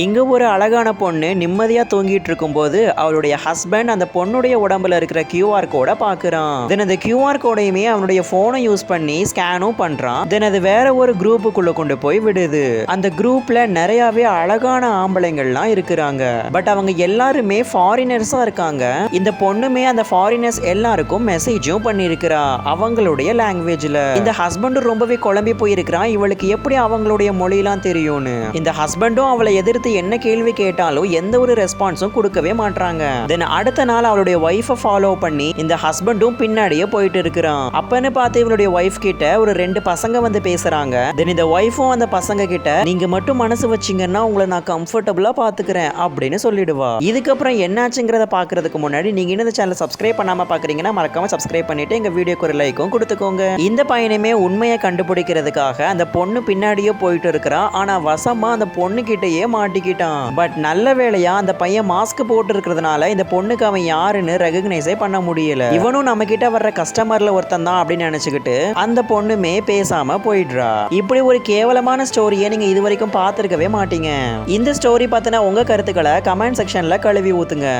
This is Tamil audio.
இங்க ஒரு அழகான பொண்ணு நிம்மதியா தூங்கிட்டு இருக்கும்போது அவளுடைய ஹஸ்பண்ட் அந்த பொண்ணுடைய உடம்புல இருக்கிற கியூஆர் கோடை பாக்குறான். தென் அந்த கியூஆர் கோடையுமே அவனுடைய போனை யூஸ் பண்ணி ஸ்கேனும் பண்றான். தென் அது வேற ஒரு குரூப்புக்குள்ள கொண்டு போய் விடுது. அந்த குரூப்ல நிறையவே அழகான ஆம்பளைங்கள்லாம் இருக்கிறாங்க. பட் அவங்க எல்லாருமே ஃபாரினர்ஸா இருக்காங்க. இந்த பொண்ணுமே அந்த ஃபாரினர்ஸ் எல்லாருக்கும் மெசேஜும் பண்ணிருக்கிறா அவங்களுடைய லாங்குவேஜ்ல. இந்த ஹஸ்பண்டும் ரொம்பவே குழம்பி போயிருக்கிறான். இவளுக்கு எப்படி அவங்களுடைய மொழியெல்லாம் தெரியும்னு. இந்த ஹஸ்பண்டும் அவளை எதிர்த்து என்ன கேள்வி கேட்டாலும் எந்த ஒரு ரெஸ்பான்ஸும் கொடுக்கவே மாட்டாங்க. தென் அடுத்த நாள் அவளுடைய ஒய்ஃபை ஃபாலோ பண்ணி இந்த ஹஸ்பண்டும் பின்னாடியே போயிட்டு இருக்கிறான். அப்பன்னு பார்த்து இவளுடைய ஒய்ஃப் கிட்ட ஒரு 2 பசங்க வந்து பேசுறாங்க. தென் இந்த ஒய்ஃபும் அந்த பசங்க கிட்ட நீங்க மட்டும் மனசு வச்சீங்கன்னா உங்களை நான் கம்ஃபர்டபுளா பாத்துக்கிறேன் அப்படின்னு சொல்லிடுவா. இதுக்கப்புறம் என்னாச்சுங்கிறத பாக்குறதுக்கு முன்னாடி நீங்க இந்த சேனலை சப்ஸ்கிரைப் பண்ணாம பாக்குறீங்கன்னா மறக்காம சப்ஸ்கிரைப் பண்ணிட்டு எங்க வீடியோக்கு ஒரு லைக்கும் கொடுத்துக்கோங்க. இந்த பையனுமே உண்மையை கண்டுபிடிக்கிறதுக்காக அந்த பொண்ணு பின்னாடியே போயிட்டு இருக்கிறா. ஆனா வசமா அந்த பொண்ணு கிட்டயே மாட்டிக்கிட்டான். பட் நல்ல வேளையா அந்த பையன் மாஸ்க் போட்டு இருக்கிறதுனால இந்த பொண்ணுக்கு அவன் யாருன்னு ரெகக்னைஸே பண்ண முடியல. இவனும் நம்ம கிட்ட வர்ற கஸ்டமர்ல ஒருத்தன் தான் அப்படின்னு நினைச்சுக்கிட்டு அந்த பொண்ணுமே பேசாம போயிடுறா. இப்படி ஒரு கேவலமான ஸ்டோரியை நீங்க இது வரைக்கும் பார்த்திருக்கவே மாட்டீங்க. இந்த ஸ்டோரி பத்தின உங்க கருத்துக்களை கமெண்ட் செக்ஷன்ல கழுவி ஊத்துங்க.